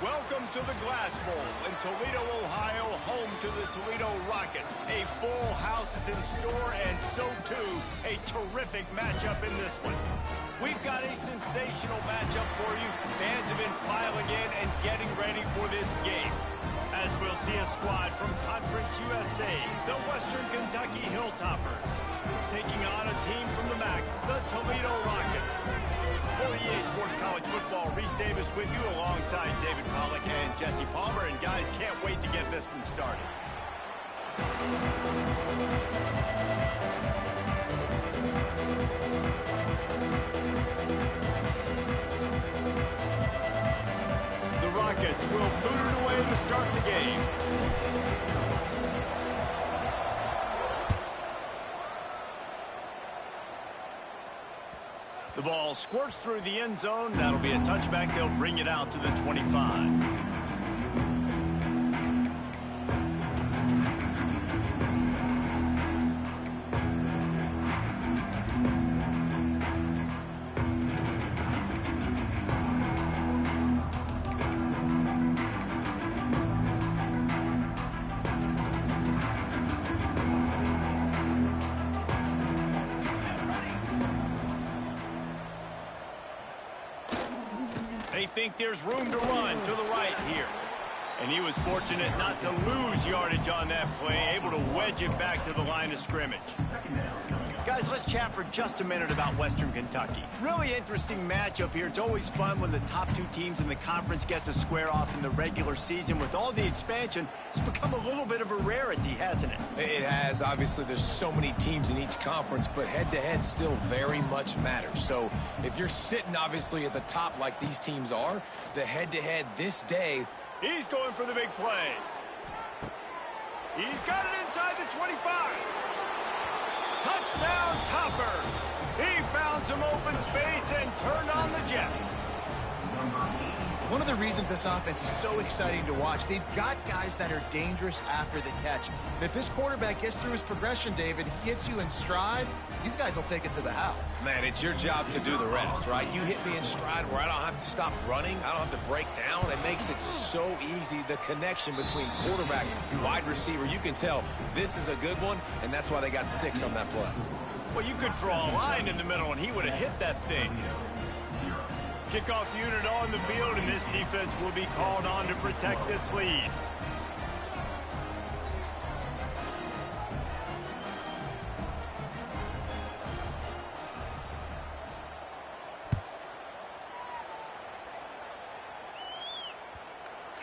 Welcome to the Glass Bowl in Toledo, Ohio, home to the Toledo Rockets. A full house is in store, and so too, a terrific matchup in this one. We've got a sensational matchup for you. Fans have been filing in and getting ready for this game. As we'll see a squad from Conference USA, the Western Kentucky Hilltoppers, taking on a team from the MAC, the Toledo Rockets. For EA Sports College Football, Reese Davis with you alongside David Pollack and Jesse Palmer. And guys, can't wait to get this one started. The Rockets will boot it away to start the game. The ball squirts through the end zone. That'll be a touchback. They'll bring it out to the 25. They think there's room to run to the right here. And he was fortunate not to lose yardage on that play, able to wedge it back to the line of scrimmage. Guys, let's chat for just a minute about Western Kentucky. Really interesting matchup here. It's always fun when the top two teams in the conference get to square off in the regular season. With all the expansion, it's become a little bit of a rarity, hasn't it? It has. Obviously, there's so many teams in each conference, but head-to-head still very much matters. So if you're sitting, obviously, at the top like these teams are, the head-to-head this day... He's going for the big play. He's got it inside the 25. Touchdown, Toppers! He found some open space and turned on the Jets. One of the reasons this offense is so exciting to watch, they've got guys that are dangerous after the catch. And if this quarterback gets through his progression, David, he hits you in stride, these guys will take it to the house. Man, it's your job to do the rest, right? You hit me in stride where I don't have to stop running. I don't have to break down. It makes it so easy, the connection between quarterback and wide receiver. You can tell this is a good one, and that's why they got 6 on that play. Well, you could draw a line in the middle, and he would have hit that thing. Kickoff unit on the field, and this defense will be called on to protect this lead.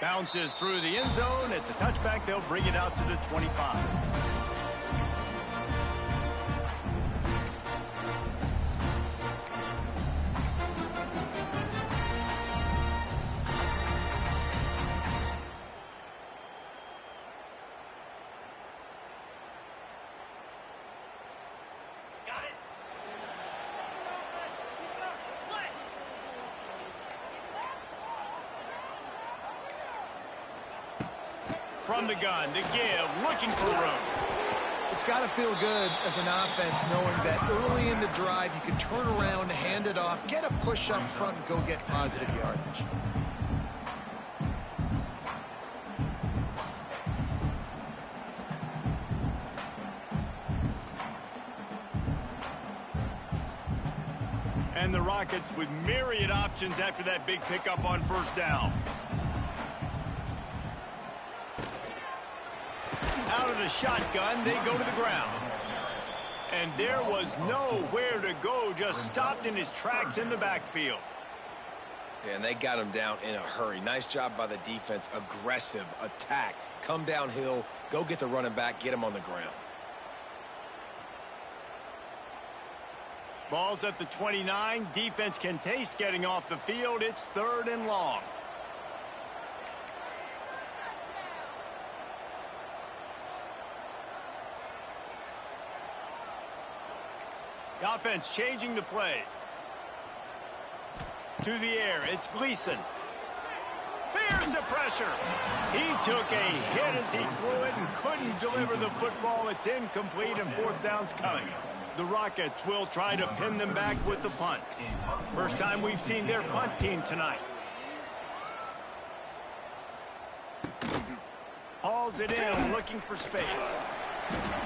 Bounces through the end zone. It's a touchback. They'll bring it out to the 25. From the gun, to give, looking for room. It's got to feel good as an offense knowing that early in the drive you can turn around, hand it off, get a push up front, and go get positive yardage. And the Rockets with myriad options after that big pickup on first down. Out of the shotgun, they go to the ground. And there was nowhere to go, just stopped in his tracks in the backfield. Yeah, and they got him down in a hurry. Nice job by the defense. Aggressive attack. Come downhill, go get the running back, get him on the ground. Ball's at the 29. Defense can taste getting off the field. It's 3rd and long. The offense changing the play. To the air, it's Gleason. There's the pressure. He took a hit as he threw it and couldn't deliver the football. It's incomplete and 4th down's coming. The Rockets will try to pin them back with the punt. First time we've seen their punt team tonight. dials it in, looking for space.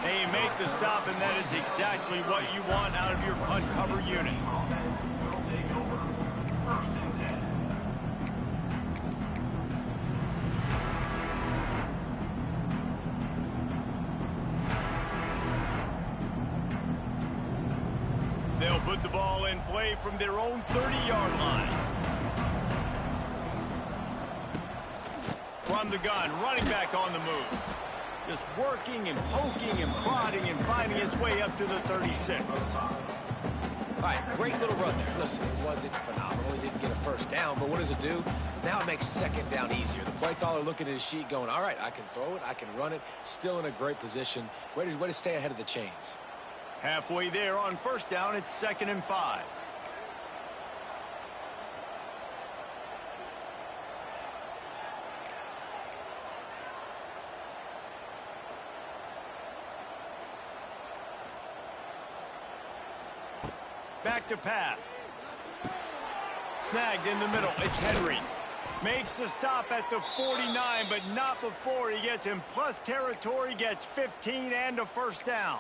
They make the stop, and that is exactly what you want out of your punt cover unit. They'll put the ball in play from their own 30-yard line. From the gun, running back on the move. Just working and poking and prodding and finding his way up to the 36. All right, great little run there. Listen, it wasn't phenomenal. He didn't get a first down, but what does it do? Now it makes second down easier. The play caller looking at his sheet going, all right, I can throw it, I can run it, still in a great position. Way to stay ahead of the chains. Halfway there on first down, it's 2nd and 5. Back to pass. Snagged in the middle. It's Henry. Makes the stop at the 49, but not before he gets in plus territory, gets 15 and a first down.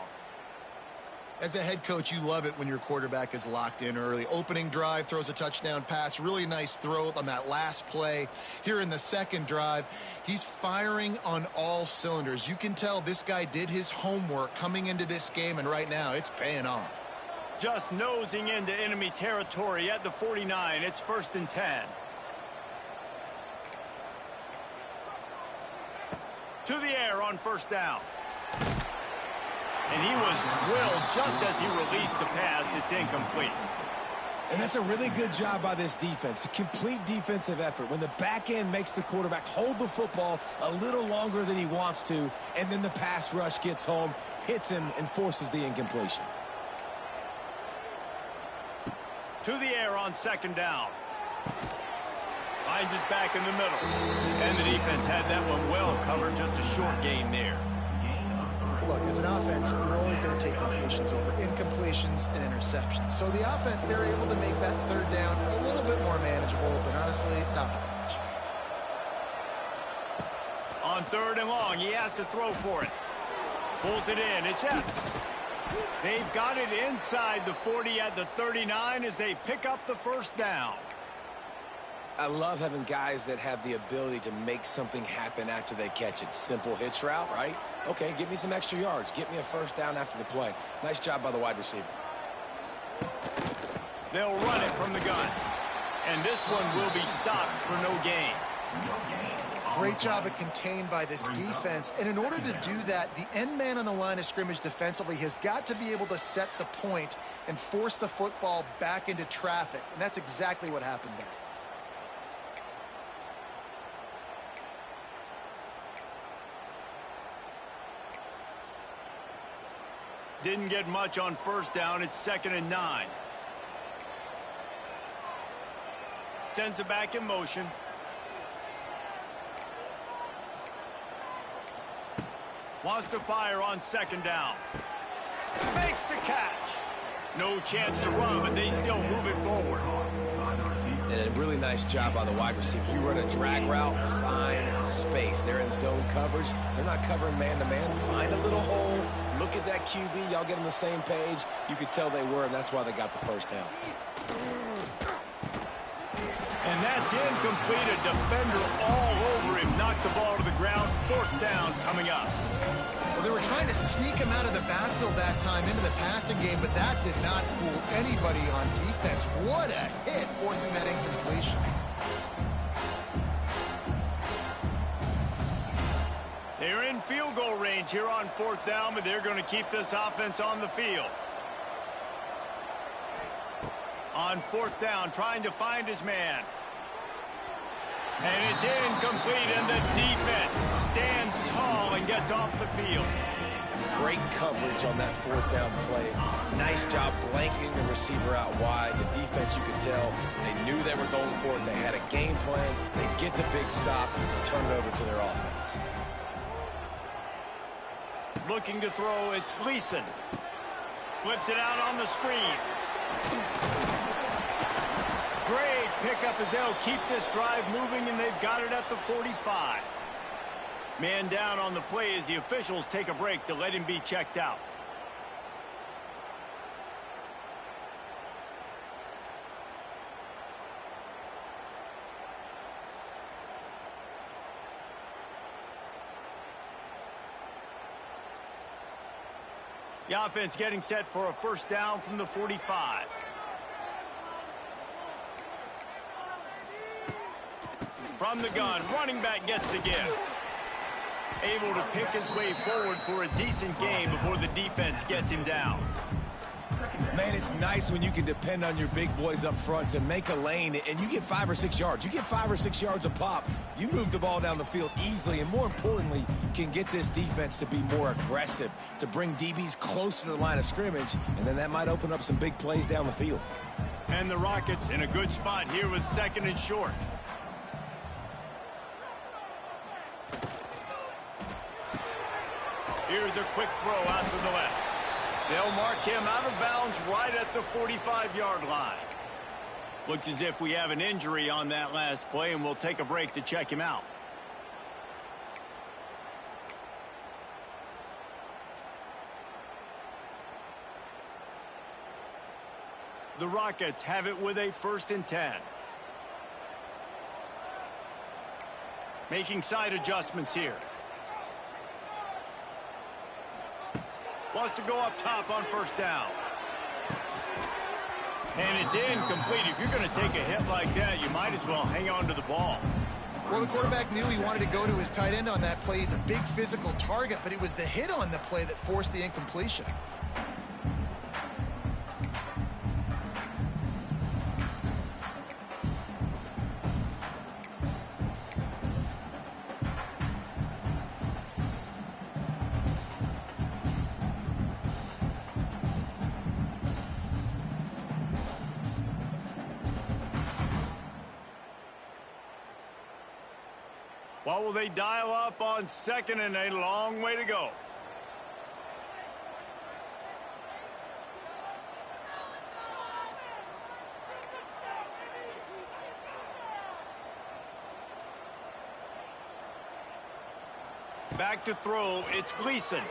As a head coach, you love it when your quarterback is locked in early. Opening drive, throws a touchdown pass. Really nice throw on that last play. Here in the second drive, he's firing on all cylinders. You can tell this guy did his homework coming into this game, and right now it's paying off. Just nosing into enemy territory at the 49. It's 1st and 10. To the air on first down. And he was drilled just as he released the pass. It's incomplete. And that's a really good job by this defense. A complete defensive effort. When the back end makes the quarterback hold the football a little longer than he wants to, and then the pass rush gets home, hits him, and forces the incompletion. To the air on second down. Finds us back in the middle. And the defense had that one well covered. Just a short gain there. Look, as an offense, we're always going to take completions over incompletions and interceptions. So the offense, they're able to make that third down a little bit more manageable, but honestly, not by much. On 3rd and long, he has to throw for it. Pulls it in. It's Epps. They've got it inside the 40 at the 39 as they pick up the first down. I love having guys that have the ability to make something happen after they catch it. Simple hitch route, right? Okay, give me some extra yards. Get me a first down after the play. Nice job by the wide receiver. They'll run it from the gun. And this one will be stopped for no gain. Great job of contained by this defense. And in order to do that, the end man on the line of scrimmage defensively has got to be able to set the point and force the football back into traffic. And that's exactly what happened there. Didn't get much on first down. It's 2nd and 9. Sends it back in motion. Wants to fire on second down. Makes the catch. No chance to run, but they still move it forward. And a really nice job by the wide receiver. You run a drag route, find space. They're in zone coverage. They're not covering man-to-man. Find a little hole. Look at that QB. Y'all get on the same page. You could tell they were, and that's why they got the first down. And that's incomplete. A defender all over him. Knocked the ball to the ground. 4th down coming up. Well, they were trying to sneak him out of the backfield that time into the passing game, but that did not fool anybody on defense. What a hit, forcing that incompletion. They're in field goal range here on 4th down, but they're going to keep this offense on the field. On 4th down, trying to find his man. And it's incomplete, and the defense stands tall and gets off the field. Great coverage on that 4th down play. Nice job blanketing the receiver out wide. The defense, you could tell, they knew they were going for it. They had a game plan. They get the big stop, turn it over to their offense. Looking to throw, it's Gleason. Flips it out on the screen. Great pickup as they'll keep this drive moving, and they've got it at the 45. Man down on the play as the officials take a break to let him be checked out. The offense getting set for a first down from the 45. From the gun, running back gets the give. Able to pick his way forward for a decent game before the defense gets him down. Man, it's nice when you can depend on your big boys up front to make a lane, and you get 5 or 6 yards. You get 5 or 6 yards a pop. You move the ball down the field easily, and more importantly, can get this defense to be more aggressive, to bring DBs close to the line of scrimmage, and then that might open up some big plays down the field. And the Rockets in a good spot here with 2nd and short. Here's a quick throw out to the left. They'll mark him out of bounds right at the 45-yard line. Looks as if we have an injury on that last play, and we'll take a break to check him out. The Rockets have it with a 1st and 10. Making side adjustments here. Wants to go up top on 1st down. And it's incomplete. If you're going to take a hit like that, you might as well hang on to the ball. Well, the quarterback knew he wanted to go to his tight end on that play. He's a big physical target, but it was the hit on the play that forced the incompletion. What will they dial up on 2nd and a long way to go? Back to throw, it's Gleason.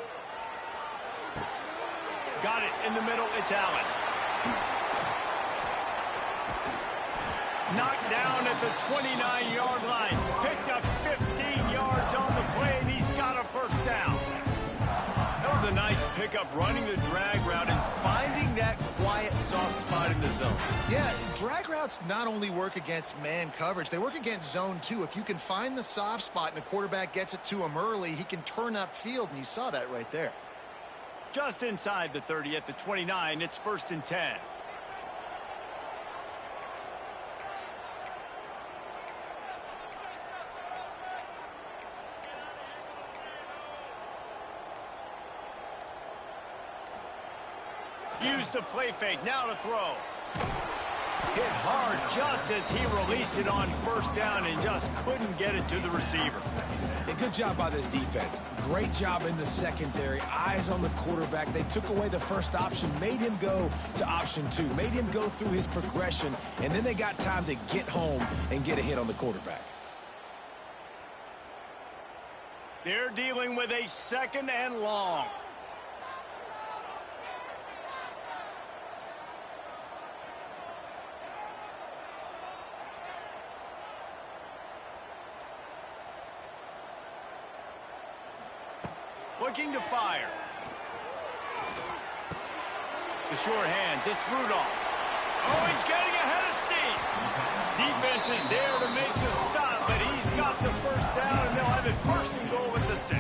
Got it in the middle, it's Allen. Knocked down at the 29-yard line. Picked up 15 yards on the play, and he's got a 1st down. That was a nice pickup, running the drag route and finding that quiet, soft spot in the zone. Yeah, drag routes not only work against man coverage, they work against zone too. If you can find the soft spot and the quarterback gets it to him early, he can turn upfield, and you saw that right there. Just inside the 30 at the 29, it's 1st and 10. Use the play fake, now to throw. Hit hard just as he released it on 1st down and just couldn't get it to the receiver. A good job by this defense. Great job in the secondary. Eyes on the quarterback. They took away the first option, made him go to option 2, made him go through his progression, and then they got time to get home and get a hit on the quarterback. They're dealing with a 2nd and long. Looking to fire. The short hands, it's Rudolph. Oh, he's getting ahead of steam. Defense is there to make the stop, but he's got the 1st down, and they'll have it 1st and goal at the 6.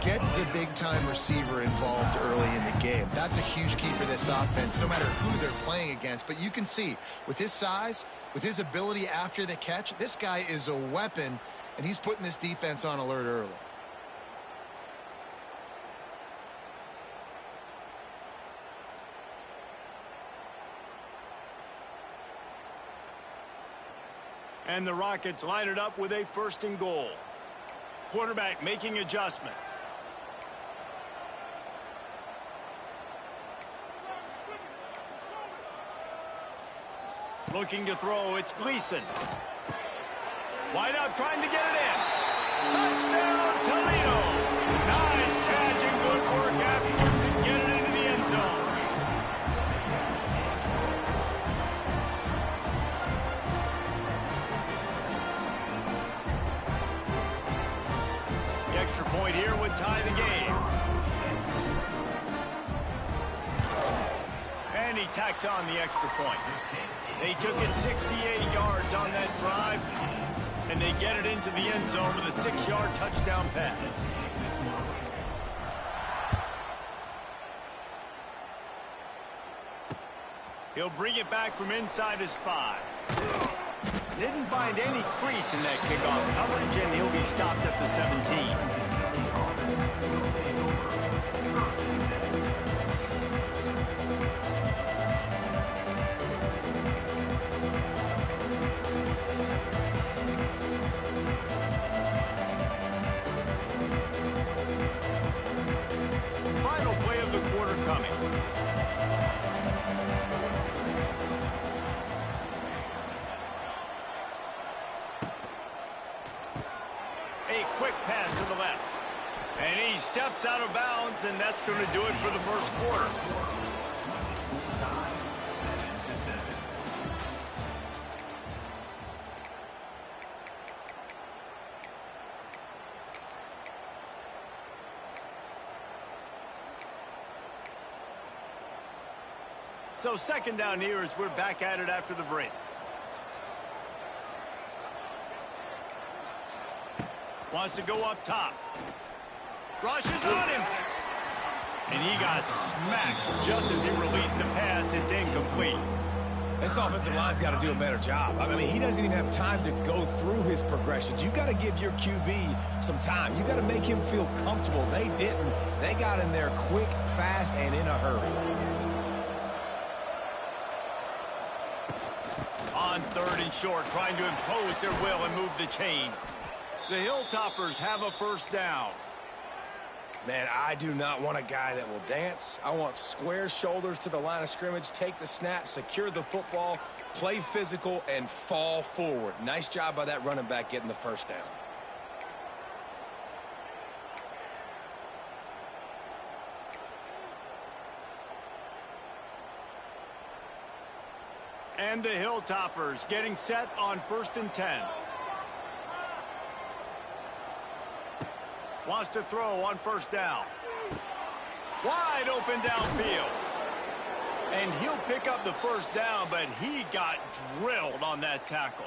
Get the big-time receiver involved early in the game. That's a huge key for this offense, no matter who they're playing against. But you can see, with his size, with his ability after the catch, this guy is a weapon, and he's putting this defense on alert early. And the Rockets line it up with a 1st and goal. Quarterback making adjustments. Looking to throw, it's Gleason. Wide out trying to get it in. Touchdown, Toledo. Nice catch and good work afterwards to get it into the end zone. The extra point here would tie the game. And he tacks on the extra point. They took it 68 yards on that drive, and they get it into the end zone with a 6-yard touchdown pass. He'll bring it back from inside his 5. Didn't find any crease in that kickoff coverage, and he'll be stopped at the 17. Final play of the quarter coming. A quick pass to the left. And he steps out of bounds, and that's going to do it for the first quarter. So second down here as we're back at it after the break. Wants to go up top. Rushes on him. And he got smacked just as he released the pass. It's incomplete. This offensive line's got to do a better job. I mean, he doesn't even have time to go through his progressions. You got to give your QB some time. You got to make him feel comfortable. They didn't. They got in there quick, fast, and in a hurry. On third and short, trying to impose their will and move the chains. The Hilltoppers have a first down. Man, I do not want a guy that will dance. I want square shoulders to the line of scrimmage, take the snap, secure the football, play physical, and fall forward. Nice job by that running back getting the first down. And the Hilltoppers getting set on 1st and 10. Wants to throw on first down. Wide open downfield. And he'll pick up the first down, but he got drilled on that tackle.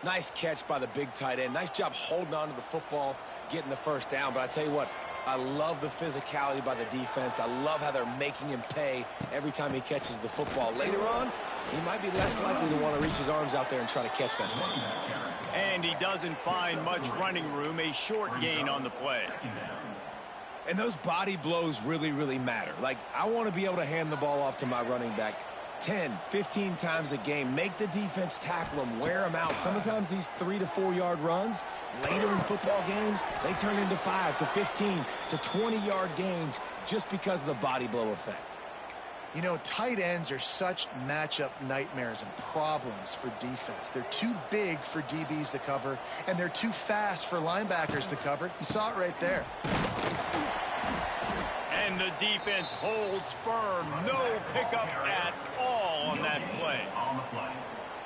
Nice catch by the big tight end. Nice job holding on to the football, getting the first down. But I tell you what, I love the physicality by the defense. I love how they're making him pay every time he catches the football. Later on, he might be less likely to want to reach his arms out there and try to catch that thing. And he doesn't find much running room, a short gain on the play. And those body blows really, really matter. Like, I want to be able to hand the ball off to my running back 10, 15 times a game. Make the defense tackle him, wear him out. Sometimes these 3 to 4 yard runs, later in football games, they turn into 5 to 15 to 20 yard gains just because of the body blow effect. You know, tight ends are such matchup nightmares and problems for defense. They're too big for DBs to cover, and they're too fast for linebackers to cover. You saw it right there. And the defense holds firm. No pickup at all on that play.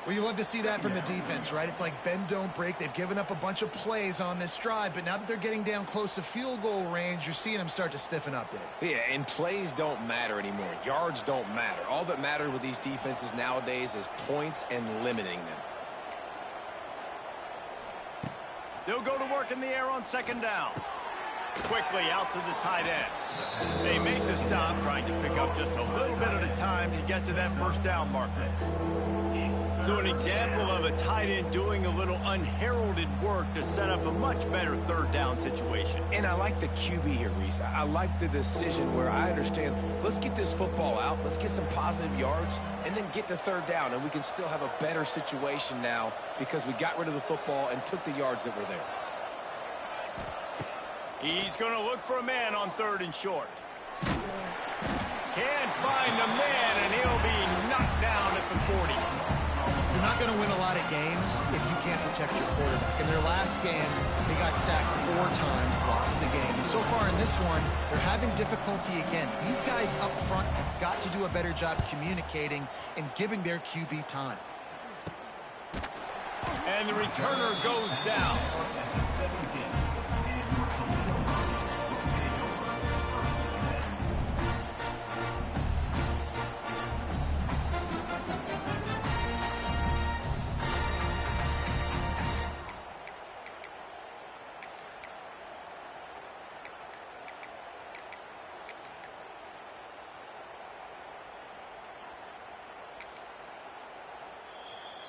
Well, you love to see that from the defense, right? It's like bend, don't break. They've given up a bunch of plays on this drive, but now that they're getting down close to field goal range, you're seeing them start to stiffen up there. Yeah, and plays don't matter anymore. Yards don't matter. All that matters with these defenses nowadays is points and limiting them. They'll go to work in the air on second down. Quickly out to the tight end. They make the stop, trying to pick up just a little bit at a time to get to that first down marker. So an example of a tight end doing a little unheralded work to set up a much better third down situation. And I like the QB here, Reese. I like the decision where I understand, let's get this football out, let's get some positive yards, and then get to third down, and we can still have a better situation now because we got rid of the football and took the yards that were there. He's going to look for a man on third and short. Can't find a man, and he'll be knocked down at the 40. You're not going going to win a lot of games if you can't protect your quarterback. In their last game, they got sacked 4 times, lost the game. And so far in this one, they're having difficulty again. These guys up front have got to do a better job communicating and giving their QB time. And the returner goes down.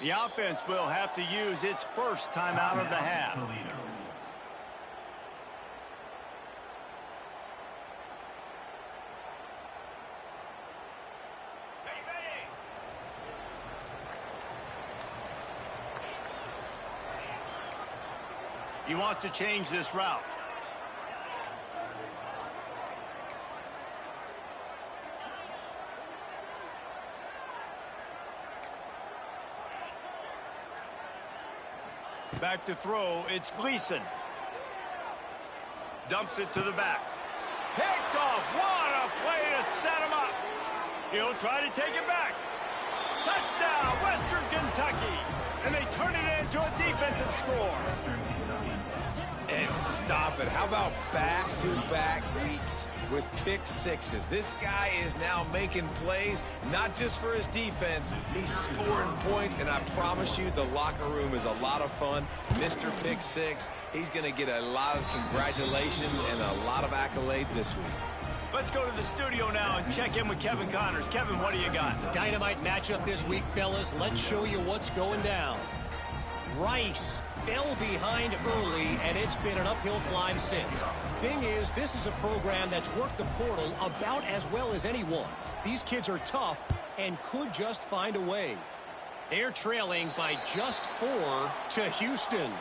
The offense will have to use its first time out of the half. He wants to change this route. Back to throw, it's Gleason. Dumps it to the back. Picked off, what a play to set him up. He'll try to take it back. Touchdown, Western Kentucky. And they turn it into a defensive score. And stop it. How about back-to-back weeks with pick sixes? This guy is now making plays, not just for his defense. He's scoring points, and I promise you the locker room is a lot of fun. Mr. Pick Six, he's going to get a lot of congratulations and a lot of accolades this week. Let's go to the studio now and check in with Kevin Connors. Kevin, what do you got? Dynamite matchup this week, fellas. Let's show you what's going down. Rice fell behind early, and it's been an uphill climb since. Thing is, this is a program that's worked the portal about as well as anyone. These kids are tough and could just find a way. They're trailing by just 4 to Houston.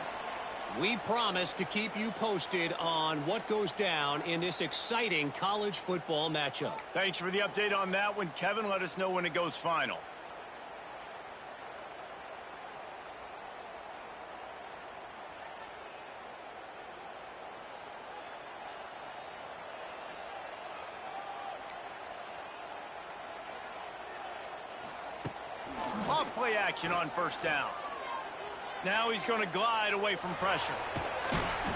We promise to keep you posted on what goes down in this exciting college football matchup. Thanks for the update on that one, Kevin. Let us know when it goes final. Off play action on first down. Now he's going to glide away from pressure.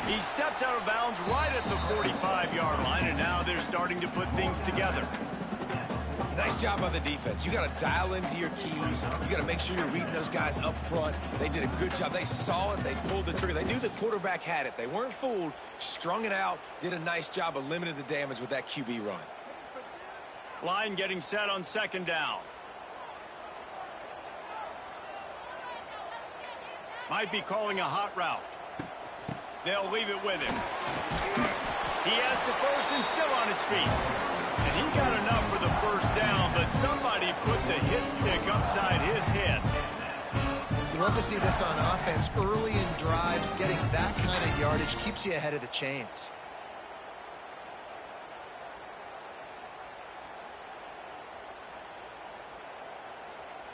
He steps out of bounds right at the 45-yard line, and now they're starting to put things together. Nice job by the defense. You got to dial into your keys. You got to make sure you're reading those guys up front. They did a good job. They saw it. They pulled the trigger. They knew the quarterback had it. They weren't fooled. Strung it out. Did a nice job of limiting the damage with that QB run. Line getting set on second down. Might be calling a hot route. They'll leave it with him. He has the first and still on his feet. And he got enough for the first down, but somebody put the hit stick upside his head. You love to see this on offense. Early in drives, getting that kind of yardage keeps you ahead of the chains.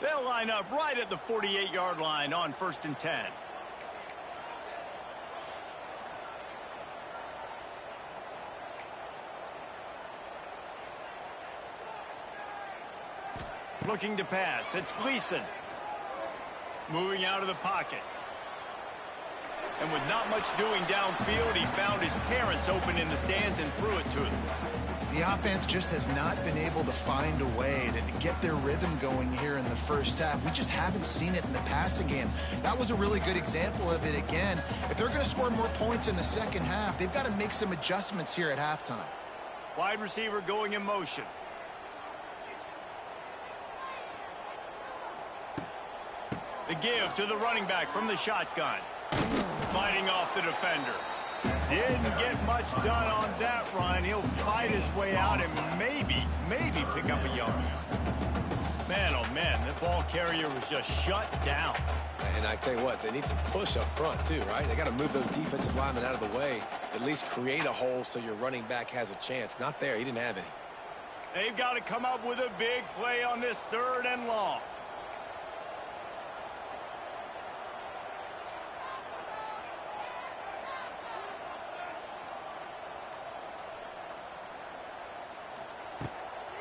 They'll line up right at the 48-yard line on 1st and 10. Looking to pass. It's Gleason. Moving out of the pocket. And with not much doing downfield, he found his parents open in the stands and threw it to them. The offense just has not been able to find a way to get their rhythm going here in the first half. We just haven't seen it in the passing game. That was a really good example of it again. If they're going to score more points in the second half, they've got to make some adjustments here at halftime. Wide receiver going in motion. The give to the running back from the shotgun. Fighting off the defender. Didn't get much done on that run. He'll fight his way out and maybe pick up a yard. Man, oh man, the ball carrier was just shut down. And I tell you what, they need some push up front too, right? They got to move those defensive linemen out of the way. At least create a hole so your running back has a chance. Not there. He didn't have any. They've got to come up with a big play on this 3rd and long.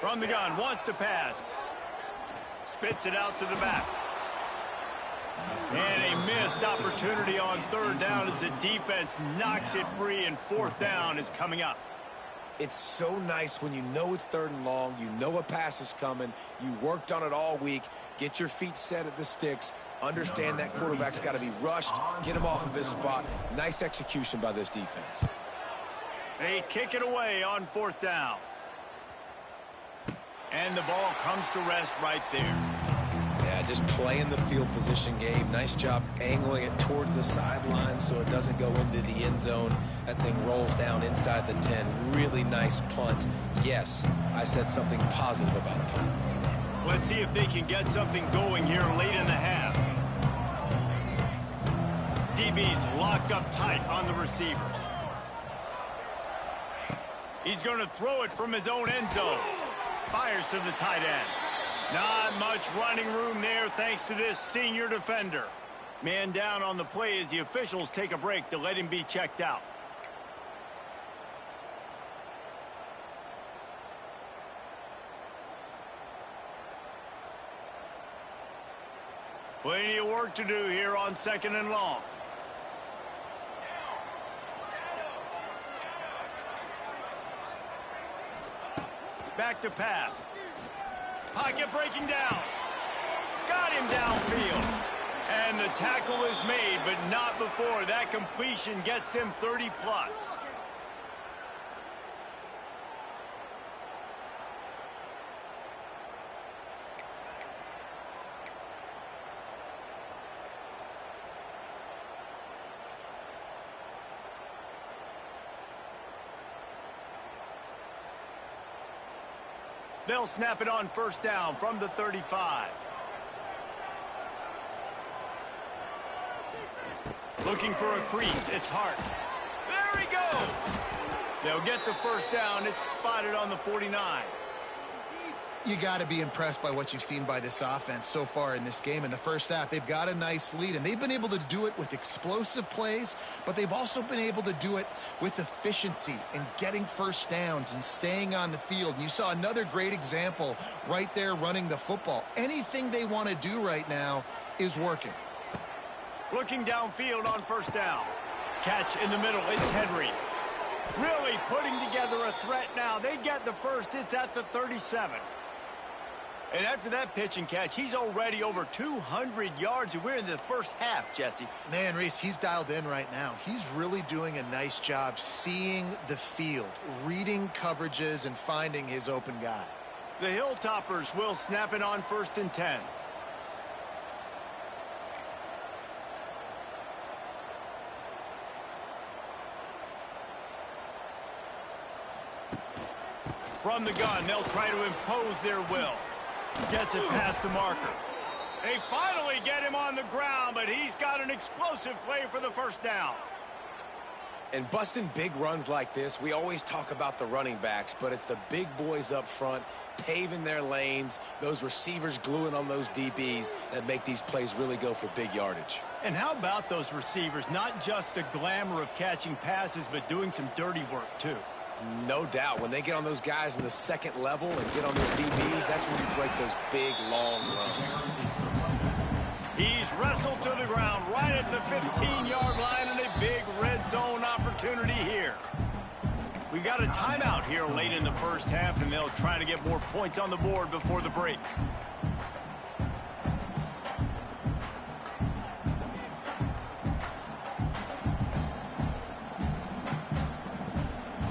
From the gun, wants to pass. Spits it out to the back. And a missed opportunity on third down as the defense knocks it free, and fourth down is coming up. It's so nice when you know it's third and long, you know a pass is coming, you worked on it all week, get your feet set at the sticks, understand that quarterback's got to be rushed, get him off of his spot. Nice execution by this defense. They kick it away on fourth down. And the ball comes to rest right there. Yeah, just playing the field position game. Nice job angling it towards the sideline so it doesn't go into the end zone. That thing rolls down inside the 10. Really nice punt. Yes, I said something positive about punt. Let's see if they can get something going here late in the half. DB's locked up tight on the receivers. He's going to throw it from his own end zone. Fires to the tight end. Not much running room there thanks to this senior defender. Man down on the play as the officials take a break to let him be checked out. Plenty of work to do here on second and long. Back to pass. Pocket breaking down. Got him downfield. And the tackle is made, but not before that completion gets them 30+. They'll snap it on first down from the 35. Looking for a crease. It's Hart. There he goes. They'll get the first down. It's spotted on the 49. You got to be impressed by what you've seen by this offense so far in this game. In the first half, they've got a nice lead, and they've been able to do it with explosive plays, but they've also been able to do it with efficiency and getting first downs and staying on the field. And you saw another great example right there running the football. Anything they want to do right now is working. Looking downfield on first down. Catch in the middle. It's Henry. Really putting together a threat now. They get the first. It's at the 37. And after that pitch and catch, he's already over 200 yards, and we're in the first half, Jesse. Man, Reese, he's dialed in right now. He's really doing a nice job seeing the field, reading coverages, and finding his open guy. The Hilltoppers will snap it on first and 10. From the gun, they'll try to impose their will. Gets it past the marker. They finally get him on the ground, but he's got an explosive play for the first down. And busting big runs like this, we always talk about the running backs, but it's the big boys up front, paving their lanes, those receivers gluing on those DBs that make these plays really go for big yardage. And how about those receivers? Not just the glamour of catching passes, but doing some dirty work, too. No doubt. When they get on those guys in the second level and get on their DBs, that's when you break those big, long runs. He's wrestled to the ground right at the 15-yard line, and a big red zone opportunity here. We got a timeout here late in the first half, and they'll try to get more points on the board before the break.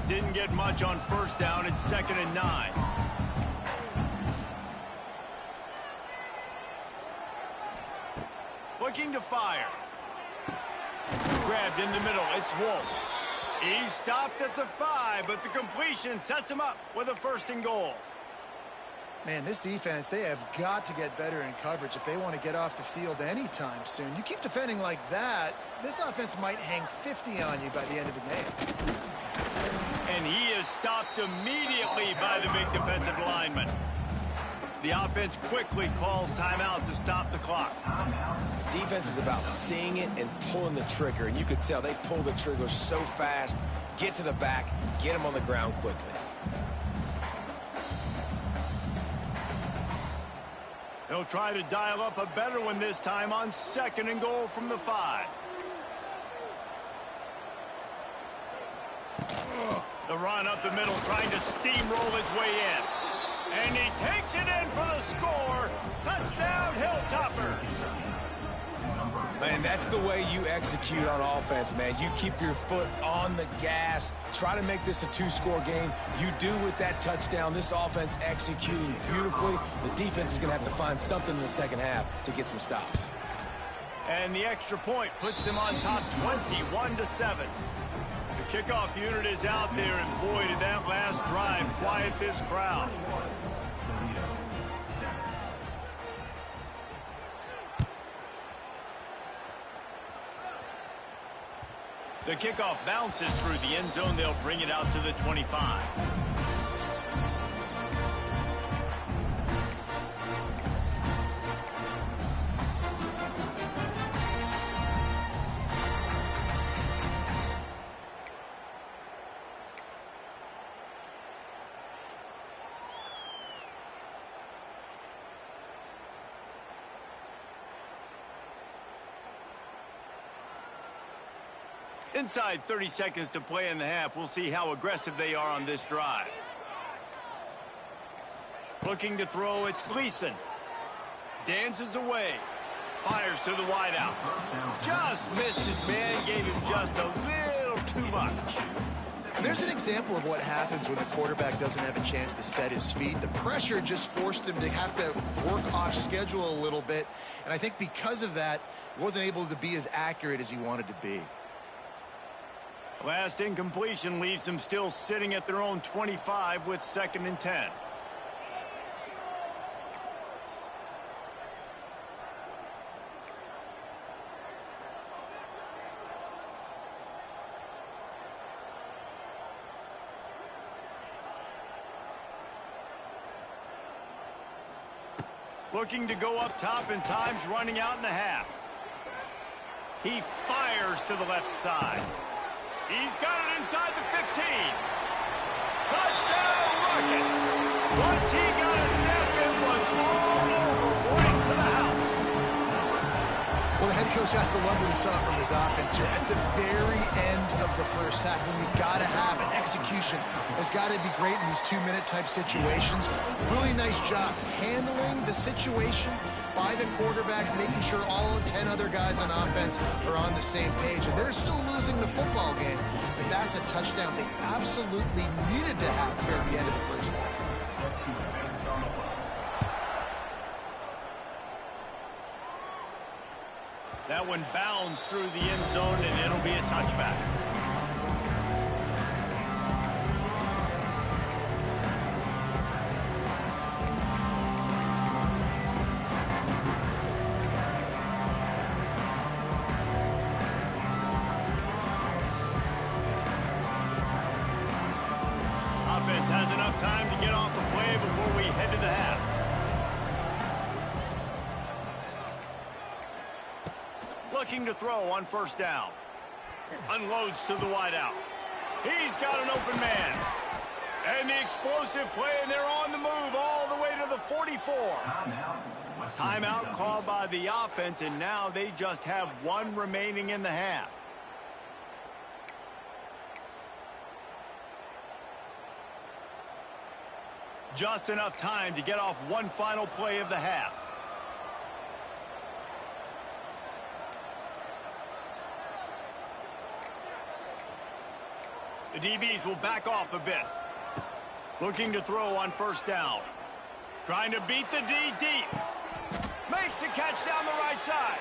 Didn't get much on first down. It's second and 9. Looking to fire. Grabbed in the middle. It's Wolf. He's stopped at the 5, but the completion sets him up with a first and goal. Man, this defense, they have got to get better in coverage if they want to get off the field anytime soon. You keep defending like that, this offense might hang 50 on you by the end of the game. And he is stopped immediately by the big defensive lineman. The offense quickly calls timeout to stop the clock. Defense is about seeing it and pulling the trigger, and you could tell they pull the trigger so fast, get to the back, get him on the ground quickly. They'll try to dial up a better one this time on 2nd and goal from the 5. The run up the middle, trying to steamroll his way in. And he takes it in for the score. Touchdown, Hilltoppers. Man, that's the way you execute on offense, man. You keep your foot on the gas. Try to make this a 2-score game. You do with that touchdown. This offense executing beautifully. The defense is going to have to find something in the second half to get some stops. And the extra point puts them on top 21-7. The kickoff unit is out there, and boy, did that last drive quiet this crowd. The kickoff bounces through the end zone. They'll bring it out to the 25. Inside 30 seconds to play in the half. We'll see how aggressive they are on this drive. Looking to throw, it's Gleason. Dances away. Fires to the wideout. Just missed his man. Gave him just a little too much. And there's an example of what happens when the quarterback doesn't have a chance to set his feet. The pressure just forced him to have to work off schedule a little bit. And I think because of that, wasn't able to be as accurate as he wanted to be. Last incompletion leaves them still sitting at their own 25 with 2nd and 10. Looking to go up top, and time's running out in the half. He fires to the left side. He's got it inside the 15. Touchdown, Rockets. Once he got a step, it was all over, right to the house. Well, the head coach has to love what he saw from his offense here at the very end of the first half. When you got to have it, execution has got to be great in these 2-minute type situations. Really nice job handling the situation by the quarterback, making sure all 10 other guys on offense are on the same page. And they're still losing the football game, but that's a touchdown they absolutely needed to have here at the end of the first half. That one bounds through the end zone, and it'll be a touchback. Offense has enough time to get off the play before we head to the half. Looking to throw on 1st down. Unloads to the wideout. He's got an open man. And the explosive play, and they're on the move all the way to the 44. Timeout called by the offense, and now they just have one remaining in the half. Just enough time to get off one final play of the half. The DBs will back off a bit. Looking to throw on 1st down. Trying to beat the D deep. Makes the catch down the right side.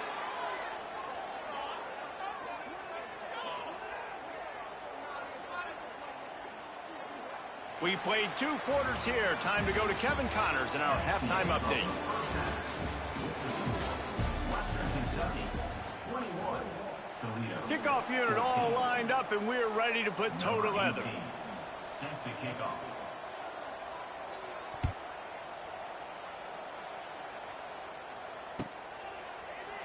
We've played 2 quarters here. Time to go to Kevin Connors in our halftime update. Kickoff unit all lined up, and we're ready to put toe to leather. Set to kick off.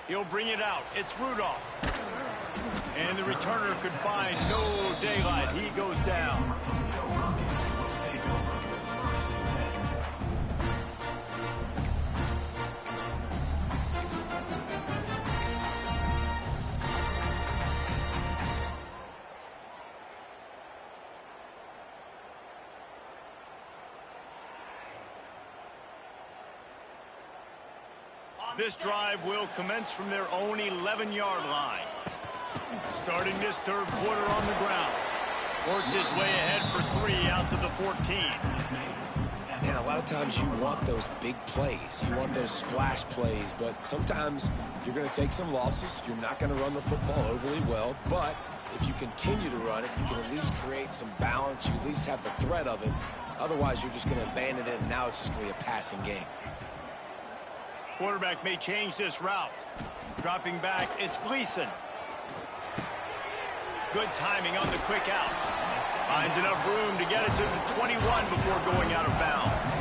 He'll bring it out. It's Rudolph. And the returner could find no daylight. He goes down. This drive will commence from their own 11-yard line. Starting this third quarter on the ground. Works his way ahead for 3 out to the 14. And a lot of times you want those big plays. You want those splash plays, but sometimes you're going to take some losses. You're not going to run the football overly well, but if you continue to run it, you can at least create some balance. You at least have the threat of it. Otherwise, you're just going to abandon it, and now it's just going to be a passing game. Quarterback may change this route. Dropping back, it's Gleason. Good timing on the quick out. Finds enough room to get it to the 21 before going out of bounds.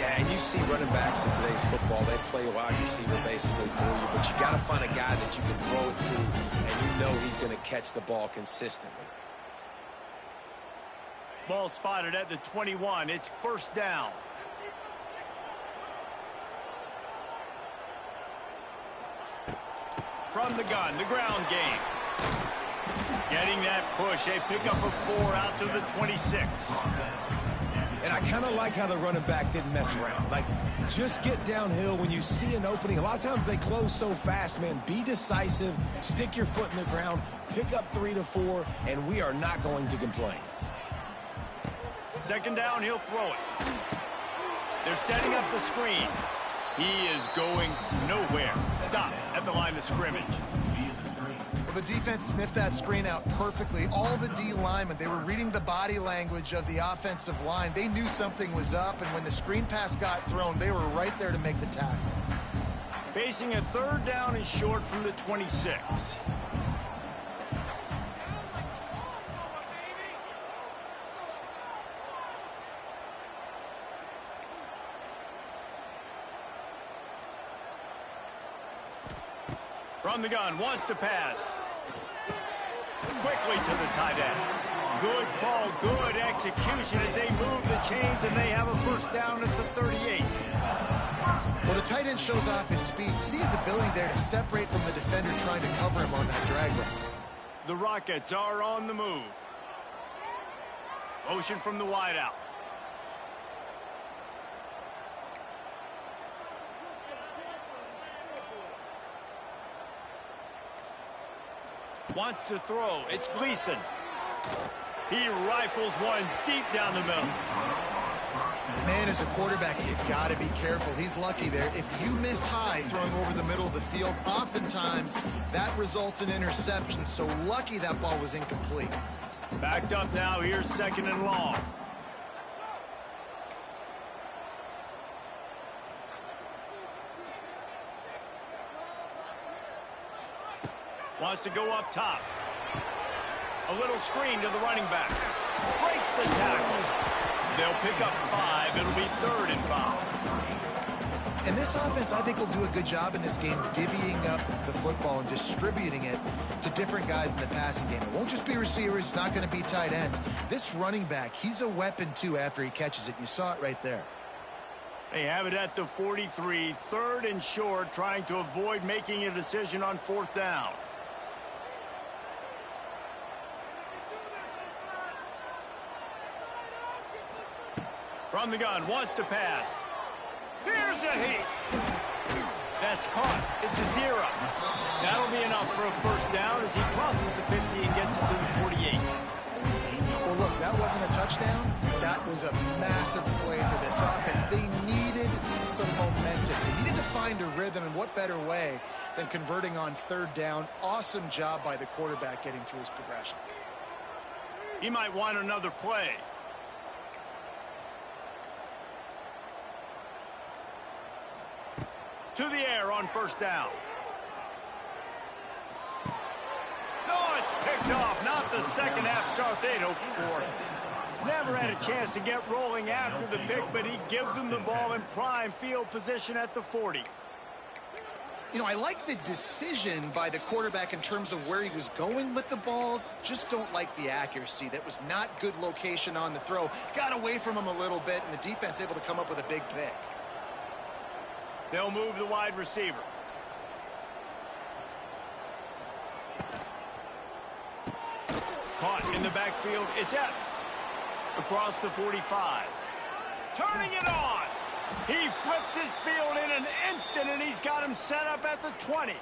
Yeah, and you see running backs in today's football, they play wide receiver basically for you, but you got to find a guy that you can throw it to, and you know he's going to catch the ball consistently. Ball spotted at the 21. It's first down. From the gun, the ground game. Getting that push, a pickup of 4 out to the 26. And I kind of like how the running back didn't mess around. Like, just get downhill when you see an opening. A lot of times they close so fast, man. Be decisive, stick your foot in the ground, pick up 3 to 4, and we are not going to complain. Second down, he'll throw it. They're setting up the screen. He is going nowhere. Stop at the line of scrimmage. Well, the defense sniffed that screen out perfectly. All the D linemen, they were reading the body language of the offensive line. They knew something was up, and when the screen pass got thrown, they were right there to make the tackle. Facing a third down and short from the 26. From the gun, wants to pass. Quickly to the tight end. Good call, good execution as they move the chains, and they have a first down at the 38. Well, the tight end shows off his speed. See his ability there to separate from the defender trying to cover him on that drag route. The Rockets are on the move. Motion from the wideout. Wants to throw. It's Gleason. He rifles one deep down the middle. Man, as a quarterback, you got to be careful. He's lucky there. If you miss high throwing over the middle of the field, oftentimes that results in interception. So lucky that ball was incomplete. Backed up now. Here's second and long. Wants to go up top. A little screen to the running back. Breaks the tackle. They'll pick up 5. It'll be 3rd and 5. And this offense, I think, will do a good job in this game divvying up the football and distributing it to different guys in the passing game. It won't just be receivers. It's not going to be tight ends. This running back, he's a weapon, too, after he catches it. You saw it right there. They have it at the 43. 3rd and short, trying to avoid making a decision on 4th down. From the gun, wants to pass. Here's a hit. That's caught. It's a 0. That'll be enough for a first down as he crosses the 50 and gets it to the 48. Well, look, that wasn't a touchdown. That was a massive play for this offense. They needed some momentum. They needed to find a rhythm, and what better way than converting on 3rd down. Awesome job by the quarterback getting through his progression. He might want another play. To the air on first down. No, it's picked off. Not the second half start they'd hoped for. Never had a chance to get rolling after the pick, but he gives them the ball in prime field position at the 40. You know, I like the decision by the quarterback in terms of where he was going with the ball. Just don't like the accuracy. That was not good location on the throw. Got away from him a little bit, and the defense able to come up with a big pick. They'll move the wide receiver. Caught in the backfield. It's Epps. Across the 45. Turning it on. He flips his field in an instant, and he's got him set up at the 20.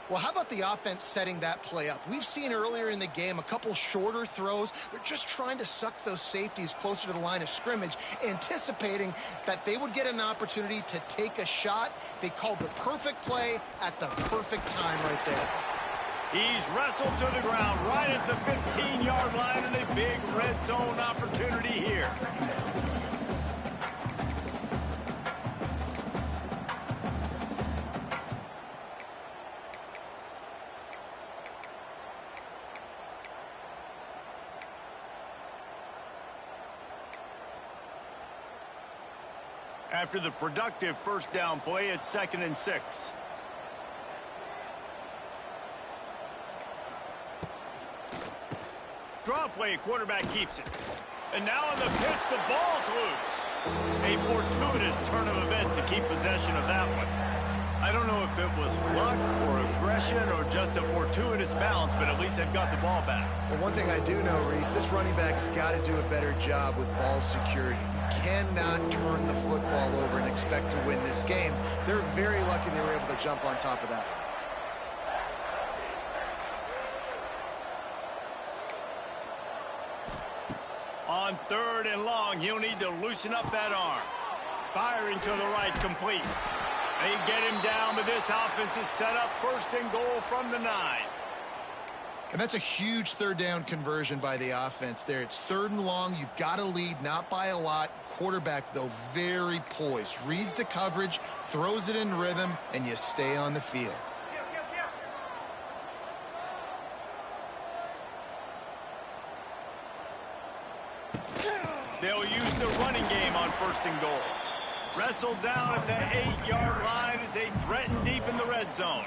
Well, how about the offense setting that play up? We've seen earlier in the game a couple shorter throws. They're just trying to suck those safeties closer to the line of scrimmage, anticipating that they would get an opportunity to take a shot. They called the perfect play at the perfect time right there. He's wrestled to the ground right at the 15-yard line, and a big red zone opportunity here. After the productive first down play, it's 2nd and 6. Draw play, quarterback keeps it. And now on the pitch, the ball's loose. A fortuitous turn of events to keep possession of that one. I don't know if it was luck or aggression or just a fortuitous balance, but at least they've got the ball back. Well, one thing I do know, Reese, this running back's got to do a better job with ball security. You cannot turn the football over and expect to win this game. They're very lucky they were able to jump on top of that. On 3rd and long, he'll need to loosen up that arm. Firing to the right, complete. They get him down, but this offense is set up 1st and goal from the 9. And that's a huge 3rd down conversion by the offense there. It's 3rd and long. You've got to lead, not by a lot. Quarterback, though, very poised. Reads the coverage, throws it in rhythm, and you stay on the field. They'll use the running game on 1st and goal. Wrestled down at the 8-yard line as they threaten deep in the red zone.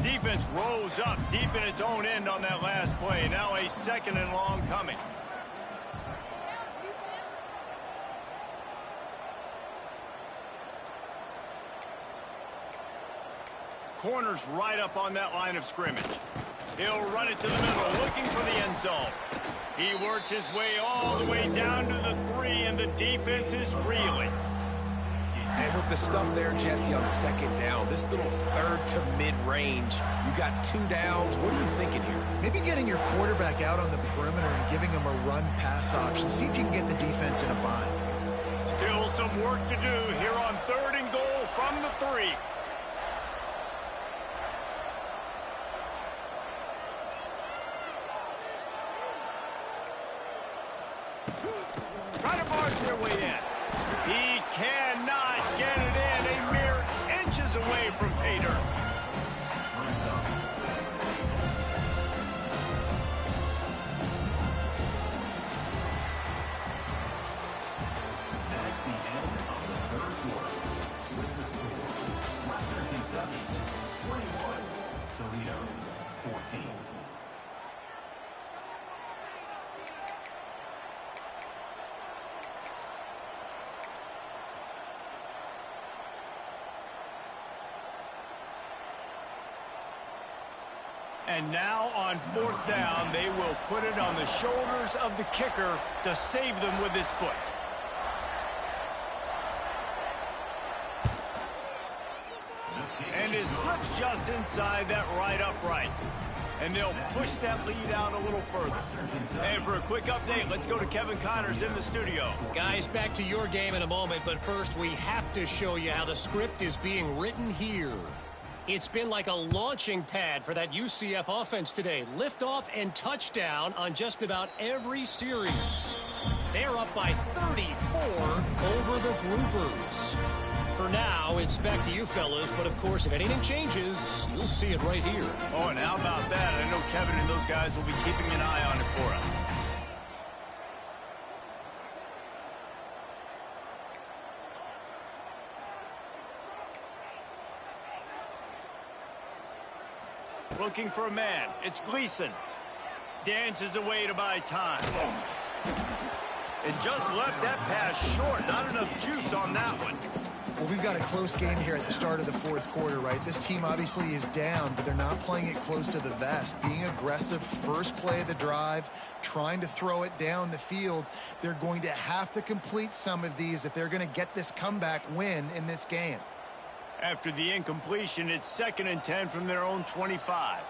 Defense rose up deep in its own end on that last play. Now a 2nd and long coming. Corner's right up on that line of scrimmage. He'll run it to the middle, looking for the end zone. He works his way all the way down to the 3, and the defense is reeling. And with the stuff there, Jesse, on 2nd down, this little 3rd to mid-range, you got 2 downs. What are you thinking here? Maybe getting your quarterback out on the perimeter and giving him a run-pass option. See if you can get the defense in a bind. Still some work to do here on 3rd and goal from the 3. Try to barge their way in. He cannot get it in. A mere inches away from pay dirt. That's the end of the 3rd quarter. With the score, Western Kentucky 21, Toledo 14. And now on 4th down, they will put it on the shoulders of the kicker to save them with his foot. And his slip's just inside that right upright. And they'll push that lead out a little further. And for a quick update, let's go to Kevin Connors in the studio. Guys, back to your game in a moment, but first we have to show you how the script is being written here. It's been like a launching pad for that UCF offense today. Liftoff and touchdown on just about every series. They're up by 34 over the Groupers. For now, it's back to you fellas, but of course, if anything changes, you'll see it right here. Oh, and how about that? I know Kevin and those guys will be keeping an eye on it for us. Looking for a man. It's Gleason. Dances away to buy time. And just left that pass short. Not enough juice on that one. Well, we've got a close game here at the start of the fourth quarter, right? This team obviously is down, but they're not playing it close to the vest. Being aggressive, first play of the drive, trying to throw it down the field. They're going to have to complete some of these if they're going to get this comeback win in this game. After the incompletion, it's 2nd and 10 from their own 25.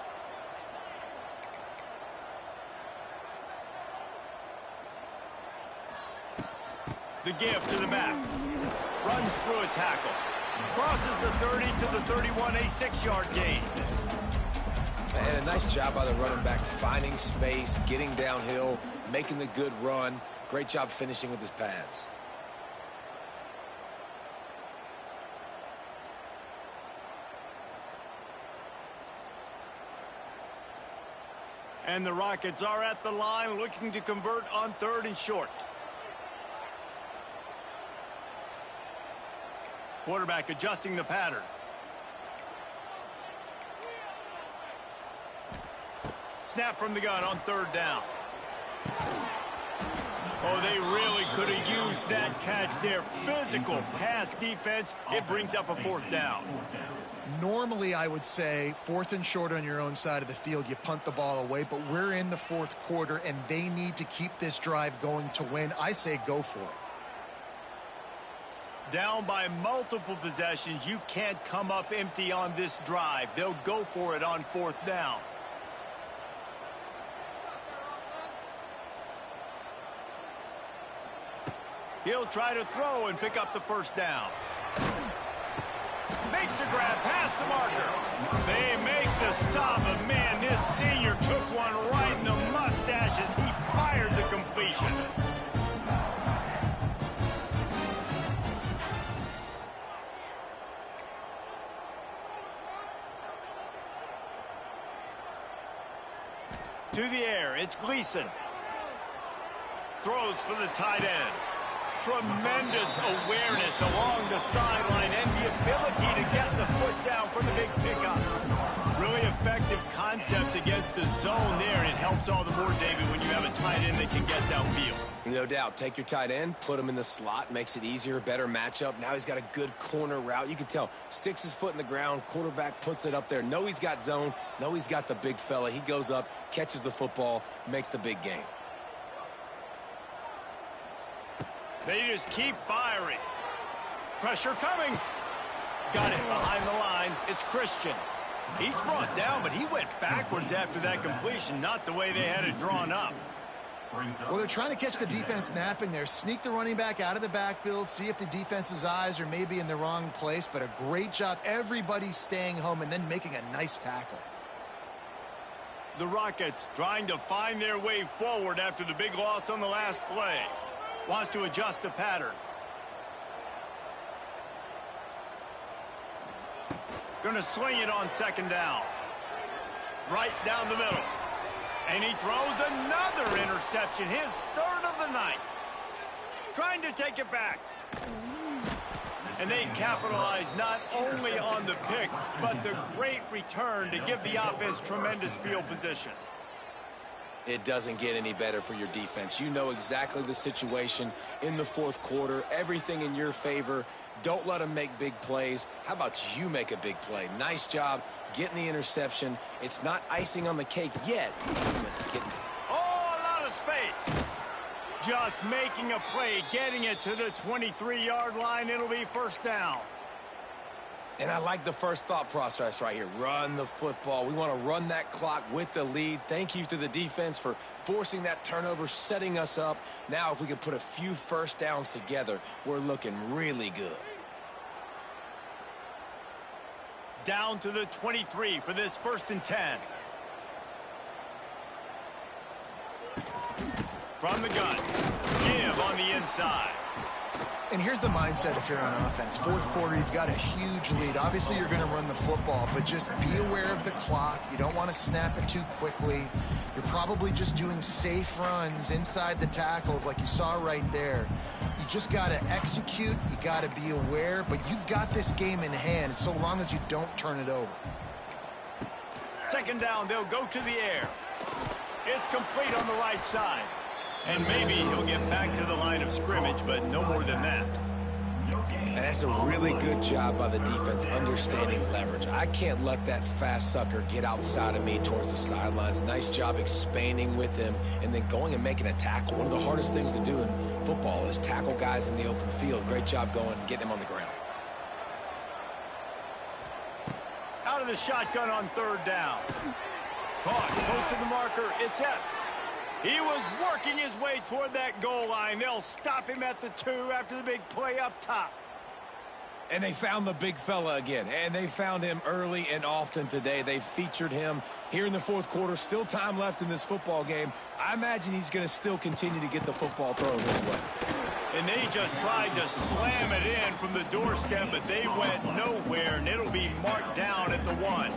The give to the back. Runs through a tackle. Crosses the 30 to the 31, a 6-yard gain. And a nice job by the running back, finding space, getting downhill, making the good run. Great job finishing with his pads. And the Rockets are at the line looking to convert on 3rd and short. Quarterback adjusting the pattern. Snap from the gun on 3rd down. Oh, they really could have used that catch there. Physical pass defense. It brings up a 4th down. Normally, I would say 4th and short on your own side of the field, you punt the ball away, but we're in the 4th quarter, and they need to keep this drive going to win. I say go for it. Down by multiple possessions, you can't come up empty on this drive. They'll go for it on 4th down. He'll try to throw and pick up the 1st down. Makes a grab past the marker. They make the stop, but man, this senior took one right in the mustache as he fired the completion. To the air, it's Gleason. Throws for the tight end. Tremendous awareness along the sideline and the ability to get the foot down for the big pickup. Really effective concept against the zone there, and it helps all the more, David, when you have a tight end that can get downfield. No doubt. Take your tight end, put him in the slot, makes it easier, better matchup. Now he's got a good corner route. You can tell, sticks his foot in the ground, quarterback puts it up there. Know he's got zone, know he's got the big fella. He goes up, catches the football, makes the big game. They just keep firing. Pressure coming. Got it behind the line. It's Christian. He's brought down, but he went backwards after that completion, not the way they had it drawn up. Well, they're trying to catch the defense napping there. Sneak the running back out of the backfield, see if the defense's eyes are maybe in the wrong place, but a great job. Everybody's staying home and then making a nice tackle. The Rockets trying to find their way forward after the big loss on the last play. Wants to adjust the pattern. Gonna swing it on 2nd down. Right down the middle. And he throws another interception, his 3rd of the night. Trying to take it back. And they capitalize not only on the pick, but the great return to give the offense tremendous field position. It doesn't get any better for your defense. You know exactly the situation in the 4th quarter. Everything in your favor. Don't let them make big plays. How about you make a big play? Nice job getting the interception. It's not icing on the cake yet, but it's getting... Oh, a lot of space. Just making a play, getting it to the 23-yard line. It'll be 1st down. And I like the first thought process right here. Run the football. We want to run that clock with the lead. Thank you to the defense for forcing that turnover, setting us up. Now, if we can put a few 1st downs together, we're looking really good. Down to the 23 for this 1st and 10. From the gun. Give on the inside. And here's the mindset if you're on offense. 4th quarter, you've got a huge lead. Obviously, you're going to run the football, but just be aware of the clock. You don't want to snap it too quickly. You're probably just doing safe runs inside the tackles like you saw right there. You just got to execute. You got to be aware, but you've got this game in hand so long as you don't turn it over. 2nd down, they'll go to the air. It's complete on the right side. And maybe he'll get back to the line of scrimmage, but no more than that. And that's a really good job by the defense understanding leverage. I can't let that fast sucker get outside of me towards the sidelines. Nice job expanding with him and then going and making a tackle. One of the hardest things to do in football is tackle guys in the open field. Great job going and getting him on the ground. Out of the shotgun on third down. Caught close to the marker. It's Epps. He was working his way toward that goal line. They'll stop him at the 2 after the big play up top. And they found the big fella again, and they found him early and often today. They featured him here in the fourth quarter. Still time left in this football game. I imagine he's going to still continue to get the football thrown his way. And they just tried to slam it in from the doorstep, but they went nowhere, and it'll be marked down at the 1.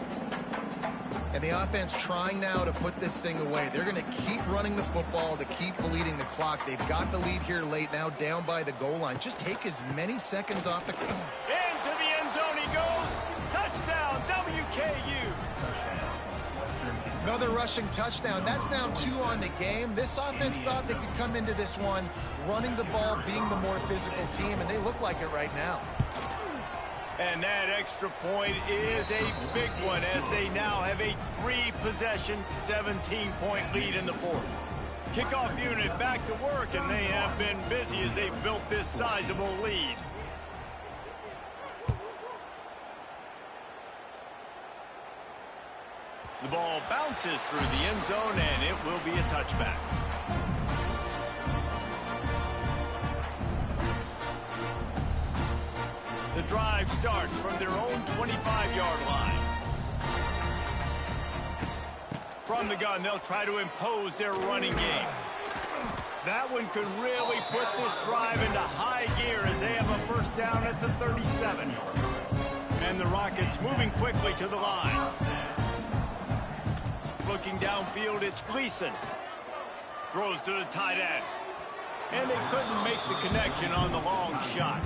And the offense trying now to put this thing away. They're going to keep running the football to keep bleeding the clock. They've got the lead here late, now down by the goal line. Just take as many seconds off the clock. Into the end zone he goes. Touchdown, WKU. Another rushing touchdown. That's now 2 on the game. This offense thought they could come into this one running the ball, being the more physical team, and they look like it right now. And that extra point is a big one as they now have a 3-possession, 17-point lead in the fourth. Kickoff unit back to work, and they have been busy as they've built this sizable lead. The ball bounces through the end zone, and it will be a touchback. The drive starts from their own 25-yard line. From the gun, they'll try to impose their running game. That one could really put this drive into high gear as they have a first down at the 37. And the Rockets moving quickly to the line. Looking downfield, it's Gleason. Throws to the tight end. And they couldn't make the connection on the long shot.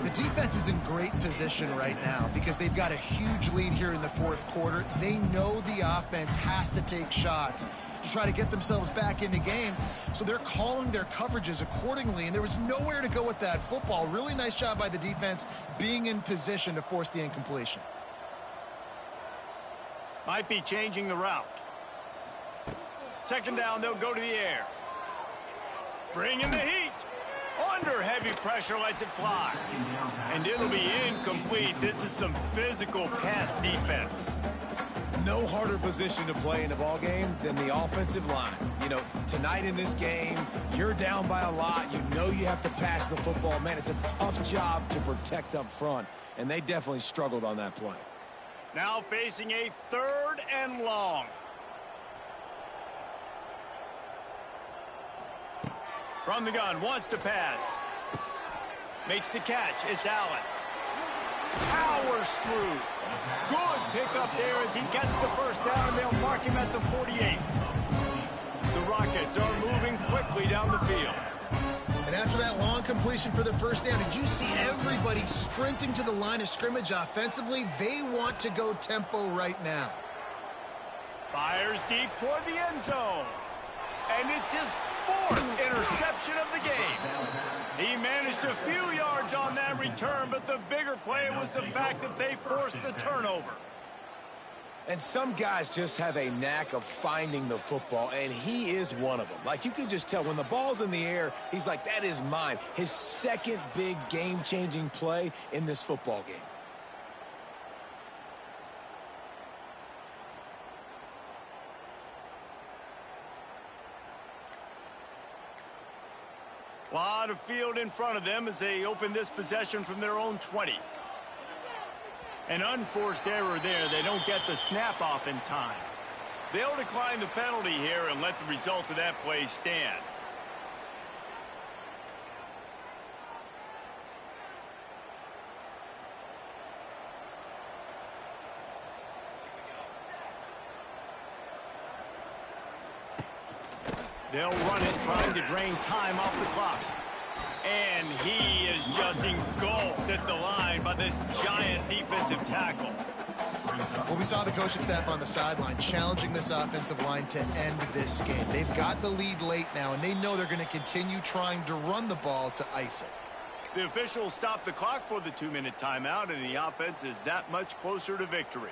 The defense is in great position right now because they've got a huge lead here in the fourth quarter. They know the offense has to take shots to try to get themselves back in the game. So they're calling their coverages accordingly, and there was nowhere to go with that football. Really nice job by the defense being in position to force the incompletion. Might be changing the route. Second down, they'll go to the air. Bring in the heat. Under heavy pressure, lets it fly. And it'll be incomplete. This is some physical pass defense. No harder position to play in a ball game than the offensive line. You know, tonight in this game, you're down by a lot. You know you have to pass the football. Man, it's a tough job to protect up front, and they definitely struggled on that play. Now facing a 3rd and long. From the gun, wants to pass. Makes the catch. It's Allen. Powers through. Good pickup there as he gets the first down, and they'll mark him at the 48. The Rockets are moving quickly down the field. And after that long completion for the first down, did you see everybody sprinting to the line of scrimmage offensively? They want to go tempo right now. Fires deep toward the end zone. And it's his 4th interception of the game. He managed a few yards on that return, but the bigger play was the fact that they forced the turnover. And some guys just have a knack of finding the football, and he is one of them. Like, you can just tell when the ball's in the air, he's like, that is mine. His 2nd big game-changing play in this football game. A lot of field in front of them as they open this possession from their own 20. An unforced error there. They don't get the snap off in time. They'll decline the penalty here and let the result of that play stand. They'll run it, trying to drain time off the clock. And he is just engulfed at the line by this giant defensive tackle. Well, we saw the coaching staff on the sideline challenging this offensive line to end this game. They've got the lead late now, and they know they're going to continue trying to run the ball to ice it. The officials stopped the clock for the 2-minute timeout, and the offense is that much closer to victory.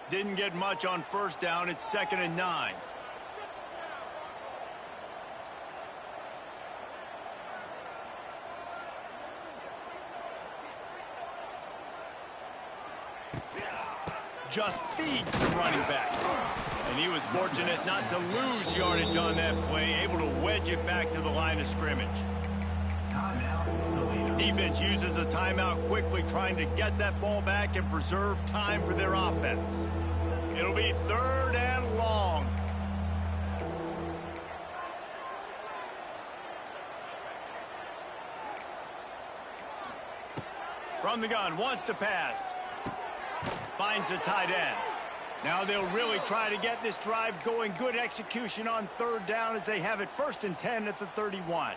Didn't get much on first down. It's 2nd and 9. Just feeds the running back. And he was fortunate not to lose yardage on that play, able to wedge it back to the line of scrimmage. Defense uses a timeout quickly, trying to get that ball back and preserve time for their offense. It'll be 3rd and long. From the gun, wants to pass. Finds the tight end. Now they'll really try to get this drive going. Good execution on 3rd down as they have it 1st and 10 at the 31.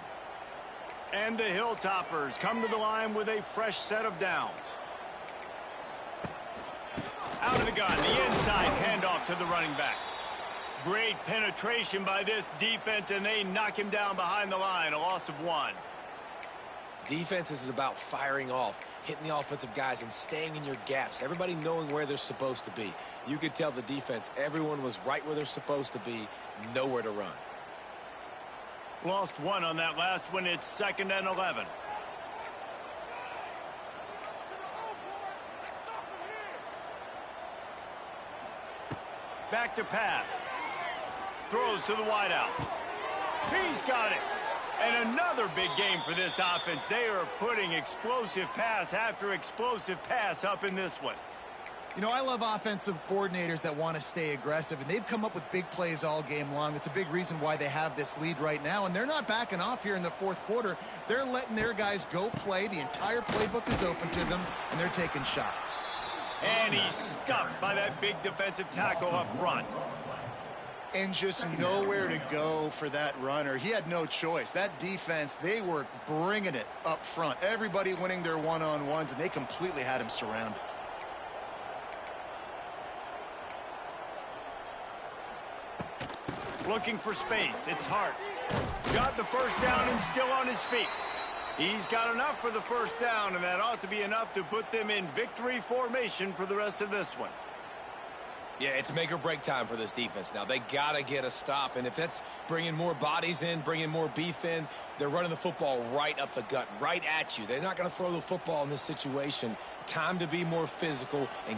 And the Hilltoppers come to the line with a fresh set of downs. Out of the gun, the inside handoff to the running back. Great penetration by this defense, and they knock him down behind the line, a loss of 1. Defense is about firing off, hitting the offensive guys and staying in your gaps. Everybody knowing where they're supposed to be. You could tell the defense, everyone was right where they're supposed to be, nowhere to run. Lost 1 on that last one. It's 2nd and 11. Back to pass. Throws to the wideout. He's got it. And another big game for this offense. They are putting explosive pass after explosive pass up in this one. You know, I love offensive coordinators that want to stay aggressive, and they've come up with big plays all game long. It's a big reason why they have this lead right now, and they're not backing off here in the 4th quarter. They're letting their guys go play. The entire playbook is open to them, and they're taking shots. And he's stuffed by that big defensive tackle up front. And just nowhere to go for that runner. He had no choice. That defense, they were bringing it up front. Everybody winning their one-on-ones, and they completely had him surrounded. Looking for space. It's Hart. Got the 1st down and still on his feet. He's got enough for the 1st down, and that ought to be enough to put them in victory formation for the rest of this one. Yeah, it's make or break time for this defense now. They got to get a stop, and if that's bringing more bodies in, bringing more beef in, they're running the football right up the gut, right at you. They're not going to throw the football in this situation. Time to be more physical and